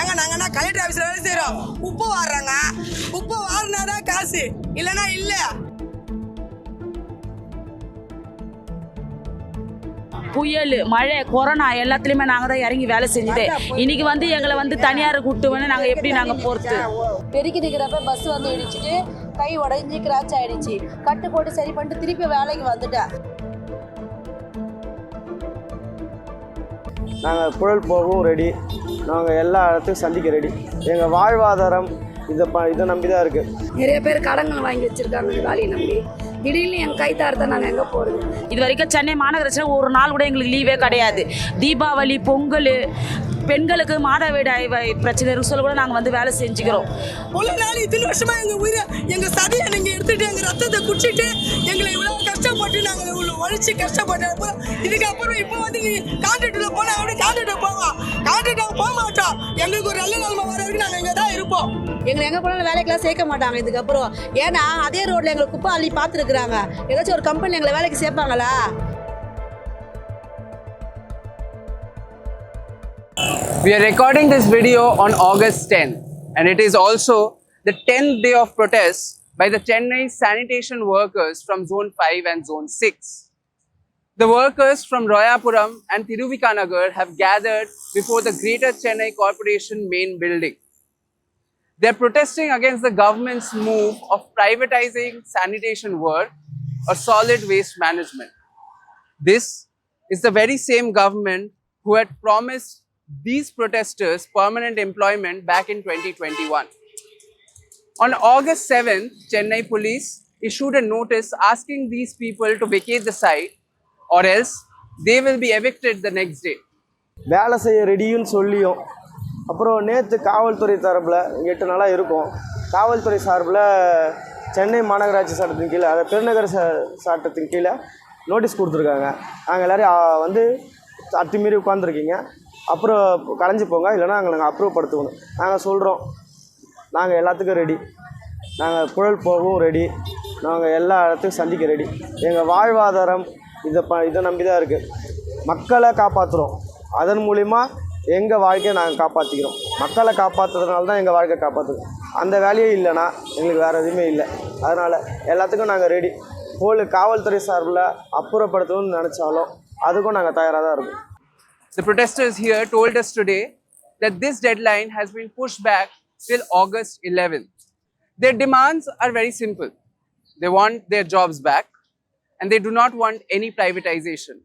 ஏங்க நாங்கன்னா கலெக்டர் ஆஃபீஸில் வேலை செய்கிறோம். உப்பு வாடுறாங்க, உப்பு வாரினாதான் காசு, இல்லைன்னா இல்லை. புயல், மழை, கொரோனா எல்லாத்துலேயுமே நாங்கள் தான் இறங்கி வேலை செஞ்சுட்டு இன்னைக்கு வந்து எங்களை வந்து தனியார் கூப்பிட்டு வந்து நாங்கள் எப்படி நாங்கள் போகிறது? பெருக்கி நிற்கிறப்ப பஸ் வந்து இடிச்சிட்டு கை உடஞ்சி கிராச் ஆகிடுச்சு. கட்டு போட்டு சரி பண்ணிட்டு திருப்பி வேலைக்கு வந்துட்டேன். நாங்கள் புழல் போகவும் ரெடி, நாங்கள் எல்லா இடத்துக்கும் சந்திக்க ரெடி. எங்கள் வாழ்வாதாரம் இதை நம்பி தான் இருக்குது. நிறைய பேர் கடன்கள் வாங்கி வச்சுருக்காங்க இந்த வேலையை நம்பி. திடீர்னு எங்கள் கைத்தாரத்தை நாங்கள் எங்கே போகிறது? இது வரைக்கும் சென்னை மாநகராட்சியில் ஒரு நாள் கூட எங்களுக்கு லீவே கிடையாது. தீபாவளி, பொங்கல், பெண்களுக்கு மாதவிடாய் பிரச்சனை இருக்கு சொல்ல கூட நாங்கள் வந்து வேலை செஞ்சுக்கிறோம். ஒரு நாள் இத்தனை வருஷமா எங்கள் உயிரை, எங்கள் சதையை நீங்கள் எடுத்துகிட்டு எங்கள் ரத்தத்தை குடிச்சிட்டு எங்களை இவ்வளோ கஷ்டப்பட்டு நாங்கள் இவ்வளோ உழைச்சி கஷ்டப்பட்டு அப்புறம் இதுக்கப்புறம் இப்போ வந்து நீ கான்ட்ராக்டில் போனால் அப்படி கான்ட்ராக்டர் போவோம், கான்ட்ராக்டாக போக மாட்டோம். எங்களுக்கு ஒரு நல்ல நிலைமை வர வரைக்கும் நாங்கள் இங்கே தான் இருப்போம். எங்களை எங்கே போனாலும் வேலைக்கெல்லாம் சேர்க்க மாட்டாங்க இதுக்கப்புறம். ஏன்னா அதே ரோட்டில் எங்களை குப்பை அள்ளி பார்த்துருக்குறாங்க. ஏதாச்சும் ஒரு கம்பெனி எங்களை வேலைக்கு சேர்ப்பாங்களா? We are recording this video on August 10 and it is also the 10th day of protest by the Chennai sanitation workers from Zone 5 and Zone 6. The workers from Royapuram and Thiruvikanagar have gathered before the Greater Chennai Corporation main building. They are protesting against the government's move of privatizing sanitation work or solid waste management. This is the very same government who had promised these protesters permanent employment back in 2021. On August 7th, Chennai police issued a notice asking these people to vacate the site or else they will be evicted the next day. வேலை செய்ய ரெடின்னு சொல்லியும் அப்புறம் நேற்று காவல்துறை தரப்பில் 8 நாளாக இருக்கும். காவல்துறை சார்பில் சென்னை மாநகராட்சி சட்டத்தின் கீழே, அதை பெருநகர சட்டத்தின் கீழே நோட்டீஸ் கொடுத்துருக்காங்க. நாங்கள் எல்லோரும் வந்து அத்துமீறி உட்காந்துருக்கீங்க, அப்புறம் கலைஞ்சி போங்க, இல்லைனா நாங்கள் அப்ரூவ் படுத்துக்கணும். நாங்கள் சொல்கிறோம், நாங்கள் எல்லாத்துக்கும் ரெடி, நாங்கள் புழல் போகவும் ரெடி, நாங்கள் எல்லா இடத்துக்கும் சந்திக்க ரெடி. எங்கள் வாழ்வாதாரம் இதை நம்பி தான் இருக்குது. மக்களை காப்பாற்றுறோம், அதன் மூலிமா எங்கள் வாழ்க்கையை நாங்கள் காப்பாற்றிக்கிறோம். மக்களை காப்பாற்றுறதுனால தான் எங்கள் வாழ்க்கையை காப்பாற்றுறோம். அந்த வேலையே இல்லைன்னா எங்களுக்கு வேறு எதுவுமே இல்லை. அதனால் எல்லாத்துக்கும் நாங்கள் ரெடி. காவல்துறை சார்பில் அப்புறப்படுத்தணும்னு நினச்சாலும் அதுக்கும் நாங்கள் தயாராக தான் இருக்கோம். The protesters here told us today that this deadline has been pushed back till August 11th. Their demands are very simple. They want their jobs back and they do not want any privatization.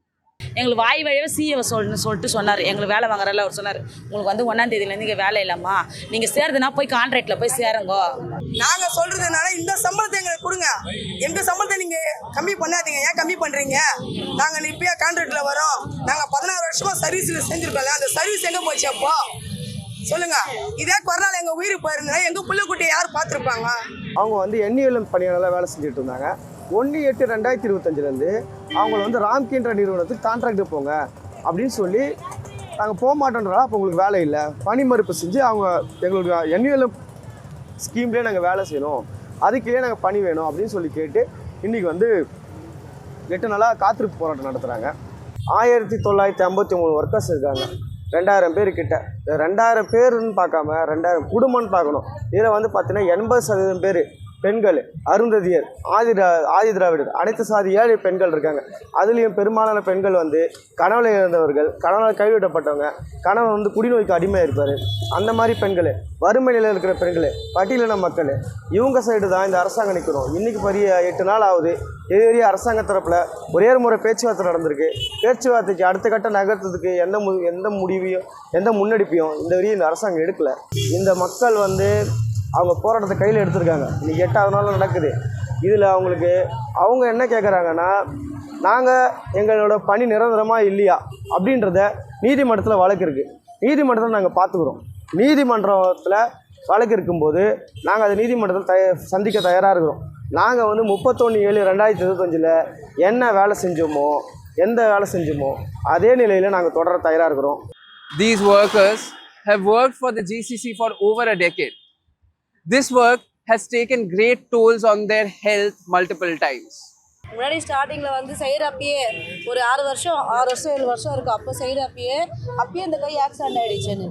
எங்களுக்கு வாய் வழியாக சிஏவை சொல்லிட்டு சொன்னார். எங்களுக்கு வேலை வாங்குறல அவர் சொன்னார், உங்களுக்கு வந்து 1ஆம் தேதியிலேருந்து இங்கே வேலை இல்லைம்மா, நீங்கள் சேருதுன்னா போய் கான்ட்ராக்டில் போய் சேருங்கோ. நாங்கள் சொல்கிறதுனால இந்த சம்பளத்தை எங்களுக்கு கொடுங்க, எங்கள் சம்பளத்தை நீங்கள் கம்மி பண்ணாதீங்க. ஏன் கம்மி பண்ணுறீங்க? நாங்கள் இப்போயே கான்ட்ராக்டில் வரோம், நாங்கள் 16 வருஷமாக சர்வீஸில் செஞ்சுருக்கோம்ல, அந்த சர்வீஸ் எங்கே போச்சு அப்போ சொல்லுங்கள். இதே கொரோனாவில் எங்கள் உயிர் போயிருந்தா எங்கள் பிள்ளைக்குட்டியை யார் பார்த்துருப்பாங்க? அவங்க வந்து என்இஎல்எம் பணியாளர்களாக வேலை செஞ்சுட்டு இருந்தாங்க. 1/8/2025 அவங்கள வந்து ராம்கின்ற நிறுவனத்துக்கு கான்ட்ராக்டு போங்க அப்படின்னு சொல்லி நாங்கள் போக மாட்டோன்றா. அப்போ உங்களுக்கு வேலை இல்லை, பணி மறுப்பு செஞ்சு அவங்க எங்களுக்கு என்இஎல்எம் ஸ்கீம்லேயே நாங்கள் வேலை செய்யணும், அதுக்கே நாங்கள் பணி வேணும் அப்படின்னு சொல்லி கேட்டு இன்றைக்கி வந்து 8 நாளாக காத்திருப்பு போராட்டம் நடத்துகிறாங்க. 1953 ஒர்க்கர்ஸ் இருக்காங்க, 2000 பேர் கிட்ட. 2000 பேருன்னு பார்க்காம 2000 குடும்பம்னு பார்க்கணும். இதில் வந்து பார்த்தீங்கன்னா 80% பேர் பெண்கள், அருந்ததியர், ஆதி திராவிடர், அனைத்து சாதி ஏழை பெண்கள் இருக்காங்க. அதுலேயும் பெரும்பாலான பெண்கள் வந்து கணவனை இழந்தவர்கள், கணவனால் கைவிடப்பட்டவங்க, கணவன் வந்து குடிநோய்க்கு அடிமையாக இருப்பார். அந்த மாதிரி பெண்கள், வறுமை நிலையில் இருக்கிற பெண்கள், பட்டியலின மக்கள், இவங்க சைடு தான் இந்த அரசாங்கம் நிற்கணும். இன்றைக்கி 8 நாள் ஆகுது. இதுவரைய அரசாங்க தரப்பில் ஒரே முறை பேச்சுவார்த்தை நடந்திருக்கு. பேச்சுவார்த்தைக்கு அடுத்த கட்ட நகர்த்ததுக்கு எந்த முடிவையும் எந்த முன்னெடுப்பையும் இந்த வரையும் இந்த அரசாங்கம் எடுக்கலை. இந்த மக்கள் வந்து அவங்க போராட்டத்தை கையில் எடுத்திருக்காங்க. இன்றைக்கி 8ஆவது நாள் நடக்குது. இதில் அவங்க என்ன கேட்குறாங்கன்னா, நாங்கள் எங்களோட பணி நிரந்தரமாக இல்லையா அப்படின்றத நீதிமன்றத்தில் வழக்கு இருக்குது. நீதிமன்றத்தில் நாங்கள் பார்த்துக்குறோம். நீதிமன்றத்தில் வழக்கு இருக்கும்போது நாங்கள் அதை நீதிமன்றத்தில் சந்திக்க தயாராக இருக்கிறோம். நாங்கள் வந்து 31/7/2025 என்ன வேலை செஞ்சோமோ, எந்த வேலை செஞ்சோமோ அதே நிலையில் நாங்கள் தொடர தயாராக இருக்கிறோம். These workers have worked for the GCC for over a decade. This work has taken great tolls on their health multiple times. முன்னாடி ஸ்டார்டிங்கில் வந்து செய்கிறப்பயே ஒரு 6 வருஷம் 7 வருஷம் இருக்கும். அப்போ செய்கிறப்பயே இந்த கை ஆக்சிடென்ட் ஆகிடுச்சுன்னு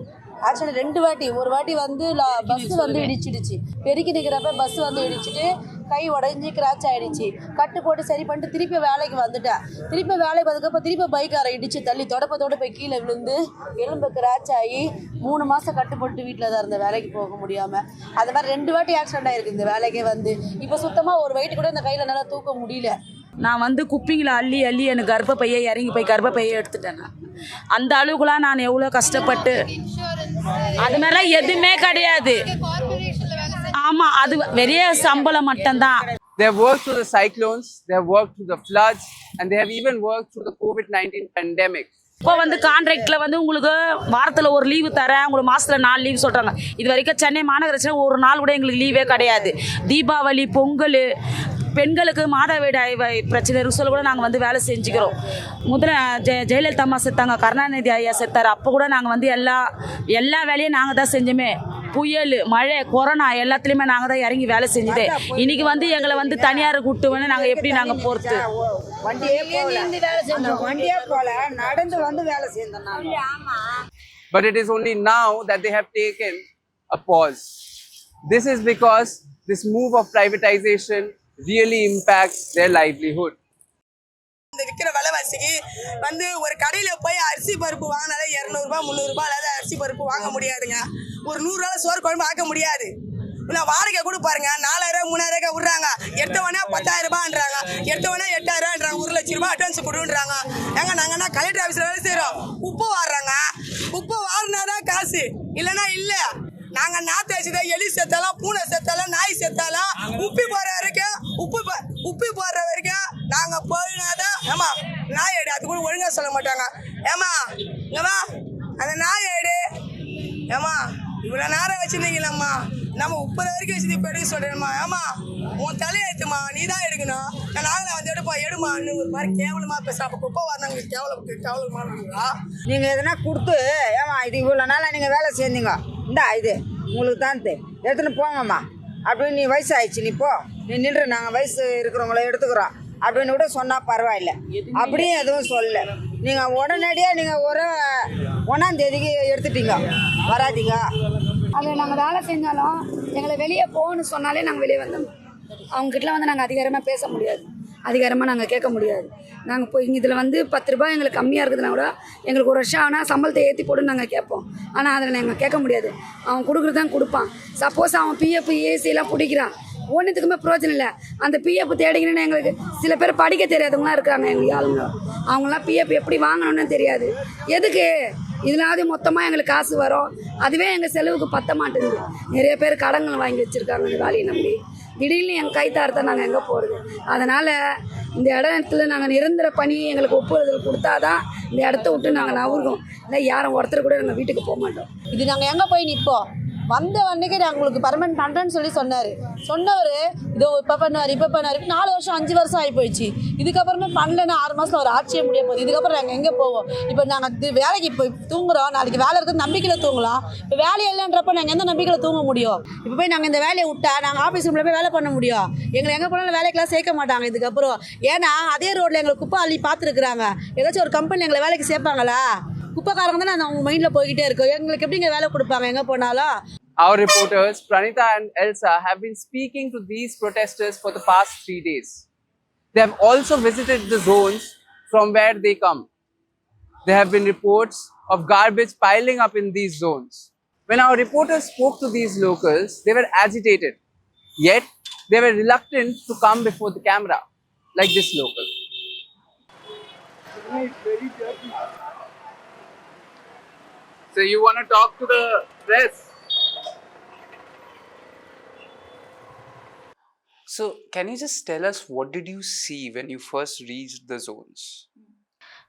ஆக்சுவலி 2 வாட்டி, ஒரு வாட்டி வந்து பஸ் வந்து இடிச்சிடுச்சு, பெருக்கி நிற்கிறப்ப பஸ் வந்து இடிச்சிட்டு கை உடஞ்சி கிராச் ஆகிடுச்சு. கட்டு போட்டு சரி பண்ணிட்டு திருப்பி வேலைக்கு வந்துட்டேன். திருப்பி வேலைக்கு வந்ததுக்கப்புறம் திருப்பி பைக்காரை இடிச்சு தள்ளி தொடப்பத்தோடு போய் கீழே விழுந்து எலும்பு கிராச் ஆகி 3 மாதம் கட்டு போட்டு வீட்டில் தான் இருந்த, வேலைக்கு போக முடியாமல். அது மாதிரி 2 வாட்டி ஆக்சிடென்ட் ஆகிருக்கு இந்த வேலைக்கே வந்து. இப்போ சுத்தமாக ஒரு வெயிட் கூட இந்த கையில் நல்லா தூக்க முடியல. நான் வந்து குப்பிங்களை அள்ளி அள்ளி எனக்கு கர்ப்பப்பையை இறங்கி போய் கர்ப்பப்பையை எடுத்துட்டேன். நான் அந்த அளவுக்குலாம் நான் எவ்வளோ கஷ்டப்பட்டு, அது மாதிரிலாம் எதுவுமே கிடையாது. ஆமாம், அது பெரிய சம்பளம் மட்டும்தான். They have worked through the cyclones, they have worked through the floods, and they have even worked through the COVID-19 pandemic. இப்போ வந்து கான்ட்ராக்டில் வந்து உங்களுக்கு வாரத்தில் ஒரு லீவு தரேன், உங்களுக்கு மாதத்தில் 4 லீவு சொல்கிறாங்க. இது வரைக்கும் சென்னை மாநகராட்சியில் ஒரு நாள் கூட எங்களுக்கு லீவே கிடையாது. தீபாவளி, பொங்கல், பெண்களுக்கு மாதவிடாய் பிரச்சனை சொல்ல கூட நாங்கள் வந்து வேலை செஞ்சுக்கிறோம். முதல்ல ஜெயலலிதா அம்மா செத்தாங்க, கருணாநிதி ஐயா செத்தார், அப்போ கூட நாங்கள் வந்து எல்லா வேலையும் நாங்கள் தான் செஞ்சோமே. புயல், மழை, கொரோனா எல்லாத்துலேயுமே நாங்கள் தான் இறங்கி வேலை செஞ்சுது. இன்னைக்கு வந்து எங்களை வந்து தனியார் கூட்டு வந்து நாங்கள் எப்படி நாங்கள் போகிறது? நடந்து வந்து வேலை செஞ்சோம். But it is only now that they have taken a pause. This is because this move of privatization really impacts their livelihood. இந்த விற்கிற விலைவாசிக்கு வந்து ஒரு கடையில் போய் அரிசி பருப்பு வாங்கினாலே 200 ரூபாய் 300 ரூபாய் இல்லாத அரிசி பருப்பு வாங்க முடியாதுங்க. ஒரு 100 ரூபாய் சோறு குழம்பு ஆக்க முடியாது. நான் வாடகை கூட பாருங்க 4000 3000 விடுறாங்க, எடுத்தவொடனே 10000 ரூபான்றாங்க, எடுத்தவொடனே 8000 1 லட்சம் ரூபாய் அட்வான்ஸ் கொடுன்றாங்க. ஏங்க நாங்கள் என்ன கலெக்டர் ஆஃபீஸில் வேலை செய்கிறோம், உப்பு வாடுறாங்க, உப்பு வாடினாதான் காசு, இல்லைன்னா இல்லை. நாங்கள் நாற்று வச்சுதா எலி செத்தாலும் பூனை செத்தாலும் நாய் செத்தாலும் உப்பி போடுற வரைக்கும் உப்பி போடுற வரைக்கும் நாங்கள் போயினாதான். ஏமா நாய் எடு, அது கூட ஒழுங்காக சொல்ல மாட்டாங்க. ஏமா ஏமா அந்த நாய் எடு, ஏமா இவ்வளோ நேரம் வச்சுருந்தீங்களம்மா, நம்ம 30 வரைக்கும் வச்சு இப்போ எடுக்க சொல்கிறேம்மா. ஏமா உன் தலையெடுத்துமா, நீ தான் எடுக்கணும், நாங்களே வந்து எடுமான்னு ஒரு மாதிரி கேவலமாக பேச. அப்போ குப்பை வரணுங்க கேவலமாக. நீங்கள் எதனா கொடுத்து, ஏமா இது இவ்வளோ நாளாக நீங்கள் வேலை செஞ்சீங்க, இந்தா இது உங்களுக்கு தான் எடுத்துன்னு போங்கம்மா அப்படின்னு, நீ வயசு ஆயிடுச்சு, நீ போ, நீ நின்று நாங்கள் வயசு இருக்கிறவங்கள எடுத்துக்கிறோம் அப்படின்னு கூட சொன்னால் பரவாயில்ல. அப்படியும் எதுவும் சொல்லலை. நீங்கள் உடனடியாக நீங்கள் ஒரு 1ஆம் தேதிக்கு எடுத்துட்டீங்க, வராதிங்க. அது நாங்கள் வேலை செஞ்சாலும் எங்களை வெளியே போகணும்னு சொன்னாலே நாங்கள் வெளியே வந்தோம். அவங்ககிட்டலாம் வந்து நாங்கள் அதிகாரமாக பேச முடியாது, அதிகாரமாக நாங்கள் கேட்க முடியாது. நாங்கள் போய் இதில் வந்து 10 ரூபாய் எங்களுக்கு கம்மியாக இருக்குதுன்னா கூட எங்களுக்கு ஒரு வருஷம் ஆனால் சம்பளத்தை ஏற்றி போடுன்னு நாங்கள் கேட்போம். ஆனால் அதில் நாங்கள் கேட்க முடியாது. அவன் கொடுக்குறது தான் கொடுப்பான். சப்போஸ் அவன் பிஎஃப் ஏசியெல்லாம் பிடிக்கிறான், ஒன்றுத்துக்குமே பிரயோஜனம் இல்லை. அந்த பிஎஃப் தேடிக்கணுன்னு எங்களுக்கு சில பேர் படிக்க தெரியாதவங்களாம் இருக்கிறாங்க எங்களுக்கு ஆளுங்க. அவங்களாம் பிஎஃப் எப்படி வாங்கணும்னு தெரியாது. எதுக்கு இதனாவது மொத்தமாக எங்களுக்கு காசு வரும், அதுவே எங்கள் செலவுக்கு பத்த மாட்டேங்குது. நிறைய பேர் கடன்கள் வாங்கி வச்சுருக்காங்க இந்த வேலையை நம்பி. திடீர்னு எங்கள் கைத்தாரத்தை நாங்கள் எங்கே போகிறது? அதனால் இந்த இடத்துல நாங்கள் நிரந்தர பணி எங்களுக்கு ஒப்புதல் கொடுத்தா தான் இந்த இடத்த விட்டு நாங்கள் நவுறோம். இல்லை யாரும் ஒருத்தர் கூட நாங்கள் வீட்டுக்கு போக மாட்டோம். இது நாங்கள் எங்கே போய் நிற்போம்? வந்த அன்றைக்கி நான் உங்களுக்கு பர்மனெண்ட் பண்ணுறேன்னு சொன்னவர் இதோ இப்போ பண்ணுவார் 4 வருஷம் 5 வருஷம் ஆகி போயிடுச்சு. இதுக்கப்புறமே பண்ணலன்னா 6 மாதத்தில் ஒரு ஆட்சியே முடிய போகுது. இதுக்கப்புறம் நாங்கள் எங்கே போவோம்? இப்போ நாங்கள் வேலைக்கு இப்போ தூங்குறோம், நாளைக்கு வேலை இருக்கிறது நம்பிக்கையில் தூங்கலாம். இப்போ வேலை இல்லைன்றப்ப நாங்கள் எந்த நம்பிக்கையில் தூங்க முடியும்? இப்போ போய் நாங்கள் இந்த வேலையை விட்டா நாங்கள் ஆஃபீஸ் ரூமில் போய் வேலை பண்ண முடியும்? எங்களை எங்கே போனாலும் வேலைக்கெல்லாம் சேர்க்க மாட்டாங்க இதுக்கப்புறம். ஏன்னா அதே ரோட்டில் எங்களை குப்பை அள்ளி பார்த்துருக்குறாங்க. ஏதாச்சும் ஒரு கம்பெனி எங்களை வேலைக்கு சேர்ப்பாங்களா? குப்பைக்காரங்க தான் நான் அவங்க மைண்டில் போய்கிட்டே இருக்கோம். எங்களுக்கு எப்படிங்க வேலை கொடுப்பாங்க எங்கே போனாலும்? Our reporters Pranita and Elsa have been speaking to these protesters for the past 3 days. They have also visited the zones from where they come. There have been reports of garbage piling up in these zones. When our reporters spoke to these locals, they were agitated. Yet, they were reluctant to come before the camera, like this local. So you want to talk to the press? So can you just tell us what did you see when you first reached the zones?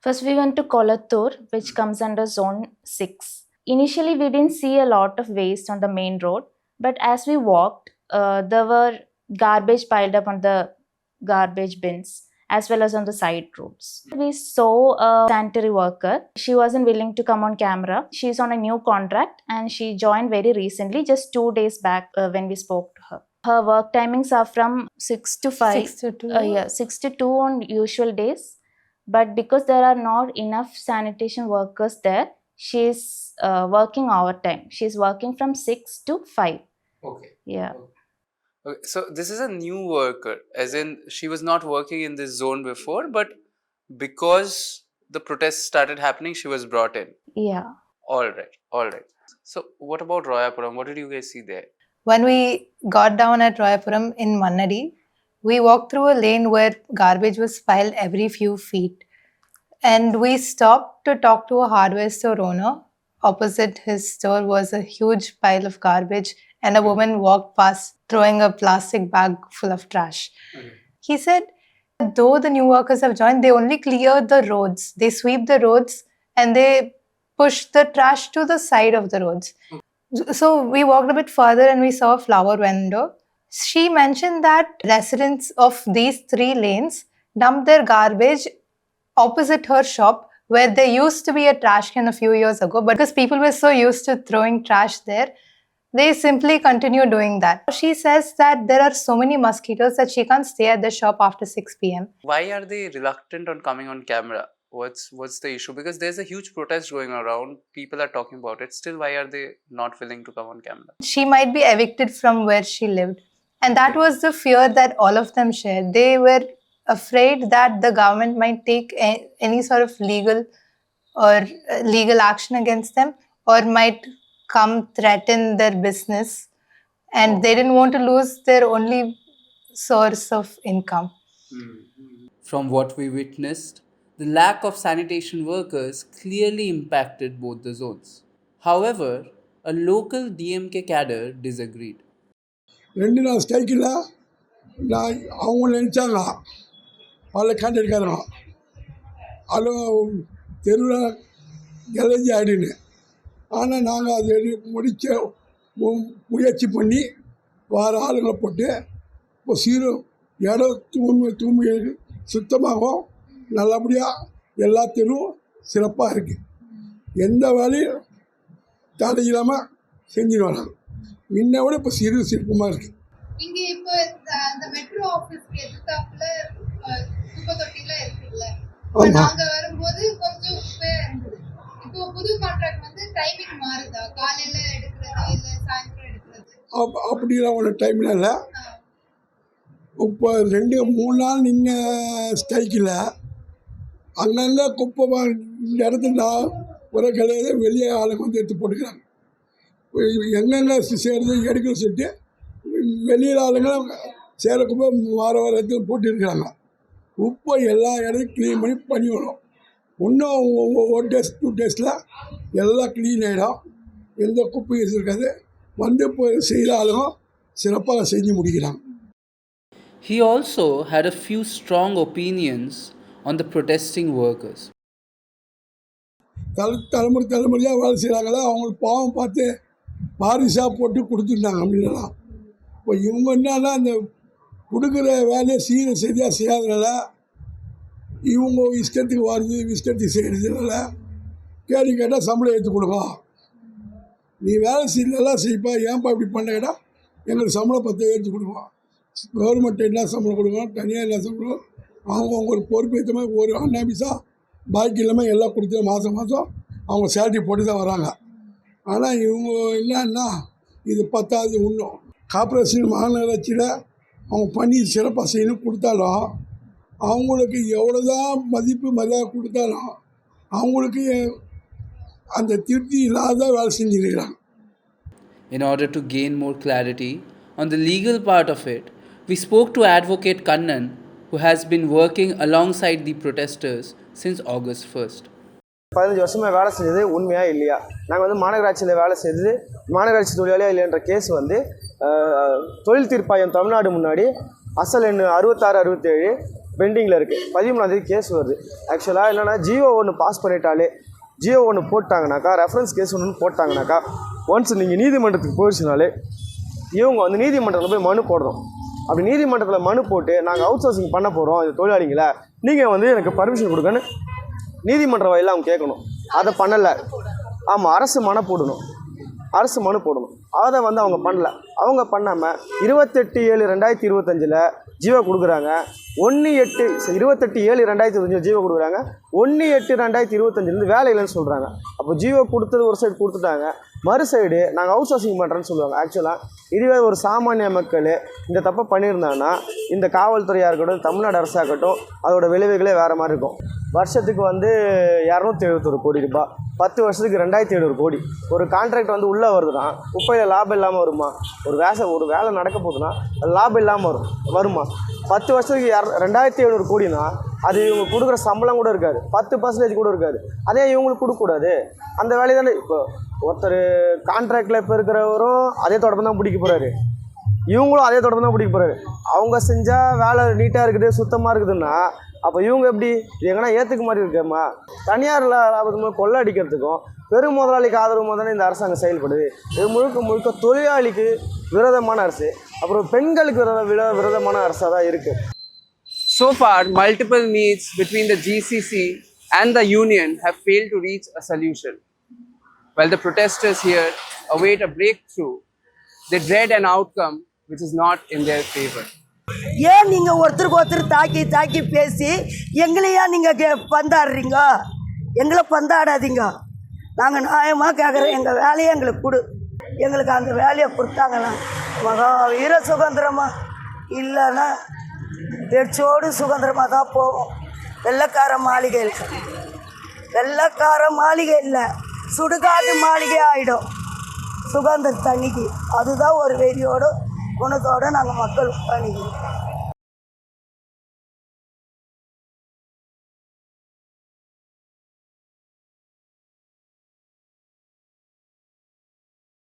First we went to Kolattur, which comes under zone 6. Initially we didn't see a lot of waste on the main road, but as we walked, there were garbage piled up on the garbage bins as well as on the side roads. We saw a sanitary worker. She wasn't willing to come on camera. She's on a new contract and she joined very recently, just 2 days back when we spoke to her. Her work timings are from 6 to 5. 6 to 2. 6 to 2 on usual days. But because there are not enough sanitation workers there, she's working overtime. She's working from 6 to 5. Okay. Yeah. Okay. So this is a new worker, as in she was not working in this zone before, but because the protests started happening, she was brought in. Yeah. All right. All right. So what about Royapuram? What did you guys see there? When we got down at Royapuram in Mannadi, we walked through a lane where garbage was piled every few feet. And we stopped to talk to a hardware store owner. Opposite his store was a huge pile of garbage, and a woman walked past throwing a plastic bag full of trash. He said, though the new workers have joined, they only clear the roads. They sweep the roads and they push the trash to the side of the roads. So we walked a bit further and we saw a flower vendor. She mentioned that residents of these 3 lanes dumped their garbage opposite her shop, where there used to be a trash can a few years ago, but because people were so used to throwing trash there, they simply continue doing that. She says that there are so many mosquitoes that she can't stay at the shop after 6 p.m. Why are they reluctant on coming on camera? What's the issue? Because there's a huge protest going around. People are talking about it. Still, why are they not willing to come on camera? She might be evicted from where she lived. And that was the fear that all of them shared. They were afraid that the government might take any sort of legal action against them, or might come threaten their business. And they didn't want to lose their only source of income. From what we witnessed, the lack of sanitation workers clearly impacted both the zones. However, a local DMK cadre disagreed. 2 நாள் ஸ்ட்ரைக்கில் நான் அவங்க நினச்சாங்க பல கான்ட்ராக்ட்காரங்க அது தெருவில் கலைஞ்சி ஆடின்னு. ஆனால் நாங்கள் அதை முடிச்ச முயற்சி பண்ணி வேறு ஆளுங்களை போட்டு இப்போ இடம் தூய்மை சுத்தமாகவும் நல்லபடியாக எல்லா தெருவும் சிறப்பாக இருக்குது. எந்த வேலையும் தடை இல்லாமல் செஞ்சுட்டு வராங்க. முன்ன விட இப்போ சிறப்பமாக இருக்குது. இங்கே இப்போ அந்த மெட்ரோ ஆஃபீஸ்க்கு எதிர்த்தாப்புல குப்பை தொட்டிலாம் இருக்குல்ல, நாங்க வரும்போது கொஞ்சம் குப்பையா இருந்தது. இப்போ புது கான்ட்ராக்ட் வந்து டைமிங் மாறுதா? காலையில எடுக்கிறது இல்லை சாயந்தரம் எடுக்கிறது? அப்படிலாம் ஒன்று டைமில் இல்லை. இப்போ 2-3 நாள் நின்ன ஸ்ட்ரைக்கில் அங்கங்கே குப்பை இந்த இடத்துல நான் ஒரு கிடையாது, வெளியே ஆளுங்க வந்து எடுத்து போட்டுக்கிறாங்க. எங்கெங்கே செய்கிறது எடுக்கிற சொல்லிட்டு வெளியில் ஆளுங்களும் சேர குப்பை வார இடத்துல போட்டு இருக்கிறாங்க. இப்போ எல்லா இடத்தையும் க்ளீன் பண்ணி வரும். இன்னும் 1 days 2 daysல எல்லாம் க்ளீன் ஆகிடும். எந்த குப்பையும் இருக்காது. வந்து இப்போ செய்கிற ஆளுங்க சிறப்பாக செஞ்சு முடிக்கிறாங்க. He also had a few strong opinions on the protesting workers. தலைமுறையாக வேலை செய்கிறாங்களா, அவங்களுக்கு பாவம் பார்த்து வாரிசாக போட்டு கொடுத்துட்டாங்க அப்படின்லாம். இப்போ இவங்க என்னன்னா அந்த கொடுக்குற வேலையை சரியாக செய்யாதனால இவங்க இஷ்டத்துக்கு வருது, இஷ்டத்துக்கு செய்கிறதுனால கேள்வி கேட்டால் சம்பளம் எடுத்து கொடுக்கும். நீ வேலை செய்யலாம் செய்ப்பா, ஏன்ப்பா இப்படி பண்ண கேட்டால் எங்களுக்கு சம்பளம் 10 எடுத்து கொடுக்கும். கவர்மெண்ட் என்ன சம்பளம் கொடுக்கும், தனியாக என்ன சம்பளம், அவங்க ஒரு பொறுப்பேற்ற மாதிரி ஒரு அன்னாபிஸாக பாக்கி இல்லாமல் எல்லாம் கொடுத்து மாதம் அவங்க சேலரி போட்டு தான் வராங்க. ஆனால் இவங்க என்னன்னா இது பத்தாவது. இன்னும் கார்பரேஷன் மாநகராட்சியில் அவங்க பண்ணி சிறப்பாக செய்யணும் கொடுத்தாலும் அவங்களுக்கு எவ்வளோ தான் மதிப்பு மரியாதை கொடுத்தாலும் அவங்களுக்கு அந்த திருப்தி இல்லாத வேலை செஞ்சுருக்கிறாங்க. In order to gain more clarity on the legal part of it, we spoke to Advocate Kannan, who has been working alongside the protesters since August 1st. 15 வருஷமாக வேலை செஞ்சது உண்மையா இல்லையா? நாங்கள் வந்து மாநகராட்சியில் வேலை செய்தது மாநகராட்சி தொழிலாளியாக இல்லைன்ற கேஸ் வந்து தொழில் தீர்ப்பாயம் தமிழ்நாடு முன்னாடி அசல் எண் 66-67 பெண்டிங்கில் இருக்குது. 13ஆம் கேஸ் வருது. ஆக்சுவலாக என்னென்னா ஜியோ ஒன்று பாஸ் பண்ணிட்டாலே, ஜியோ ஒன்று போட்டாங்கனாக்கா, ரெஃபரன்ஸ் கேஸ் ஒன்று போட்டாங்கனாக்கா, ஒன்ஸ் நீங்கள் நீதிமன்றத்துக்கு போயிடுச்சுனாலே இவங்க வந்து நீதிமன்றத்தில் போய் மனு போடுறோம். அப்படி நீதிமன்றத்தில் மனு போட்டு நாங்கள் அவுட் சோர்சிங் பண்ண போகிறோம் இந்த தொழிலாளிகளை, நீங்கள் வந்து எனக்கு பர்மிஷன் கொடுக்கன்னு நீதிமன்ற வழியில் அவங்க கேட்கணும். அதை பண்ணலை. ஆமாம், அரசு மனு போடணும். அதை வந்து அவங்க பண்ணல. அவங்க பண்ணாமல் 28/7/2025 ஜீவோ கொடுக்குறாங்க. 1/8/28/7/2025 ஜீவோ கொடுக்குறாங்க. 1/8/2025 வேலை இல்லைன்னு சொல்கிறாங்க. அப்போ ஜீவோ கொடுத்தது ஒரு சைடு கொடுத்துட்டாங்க, மறு சைடு நாங்கள் அவுட் சோர்சிங் பண்ணுறேன்னு சொல்லுவாங்க. ஆக்சுவலாக இதுவே ஒரு சாமானிய மக்கள் இந்த தப்பை பண்ணியிருந்தாங்கன்னா இந்த காவல்துறையாக இருக்கட்டும், தமிழ்நாடு அரசாக இருக்கட்டும், அதோட விளைவுகளே வேறு மாதிரி இருக்கும். வருஷத்துக்கு 271 கோடி ரூபாய், 10 வருஷத்துக்கு 2700 கோடி. ஒரு கான்ட்ராக்ட் உள்ளே வருதுன்னா குப்பையில் லாபம் இல்லாமல் வருமா? ஒரு வேலை நடக்க போகுதுன்னா அது லாபம் இல்லாமல் வருமா? 10 வருஷத்துக்கு 2700 கோடினா அது இவங்க கொடுக்குற சம்பளம் கூட இருக்காது, 10% கூட இருக்காது. அதே இவங்களுக்கு கொடுக்கக்கூடாது. அந்த வேலையை தானே இப்போ ஒருத்தர் கான்ட்ராக்டில் இப்போ இருக்கிறவரும் அதே தொடர்பு தான் பிடிக்க போகிறாரு, இவங்களும் அதே தொடர்பு தான் பிடிக்க போகிறாரு. அவங்க செஞ்சால் வேலை நீட்டாக இருக்குது, சுத்தமாக இருக்குதுன்னா அப்போ இவங்க எப்படி இது எங்கன்னா ஏற்றுக்க மாதிரி இருக்கேம்மா? தனியார் லாபத்து கொள்ளை அடிக்கிறதுக்கும் பெரும் முதலாளிக்கு ஆதரவு தானே இந்த அரசாங்கம் செயல்படுது. இது முழுக்க தொழிலாளிக்கு விரோதமான அரசு, அப்புறம் பெண்களுக்கு விரோதமான அரசாக தான் இருக்குது. So far, multiple meets between the GCC and the union have failed to reach a solution. While the protesters here await a breakthrough, they dread an outcome which is not in their favor. ஏன் நீங்கள் ஒருத்தருக்கு ஒருத்தர் தாக்கி பேசி எங்களையா நீங்கள் பந்தாடுறீங்க? எங்களை பந்தாடாதீங்க. நாங்கள் நியாயமாக கேட்குறோம், எங்கள் வேலையை எங்களுக்கு கொடு. எங்களுக்கு அந்த வேலையை கொடுத்தாங்கன்னா மகா வீர சுதந்திரமாக, இல்லைன்னா வெறிச்சோடு சுதந்திரமாக தான் போவோம். வெள்ளைக்கார மாளிகை இல்லை, சுடுகாட்டு மாளிகை ஆகிடும் சுதந்திர தண்ணிக்கு. அதுதான் ஒரு வெறியோடு குணத்தோடு நாங்கள் மக்கள் பண்ணிக்கிறோம்.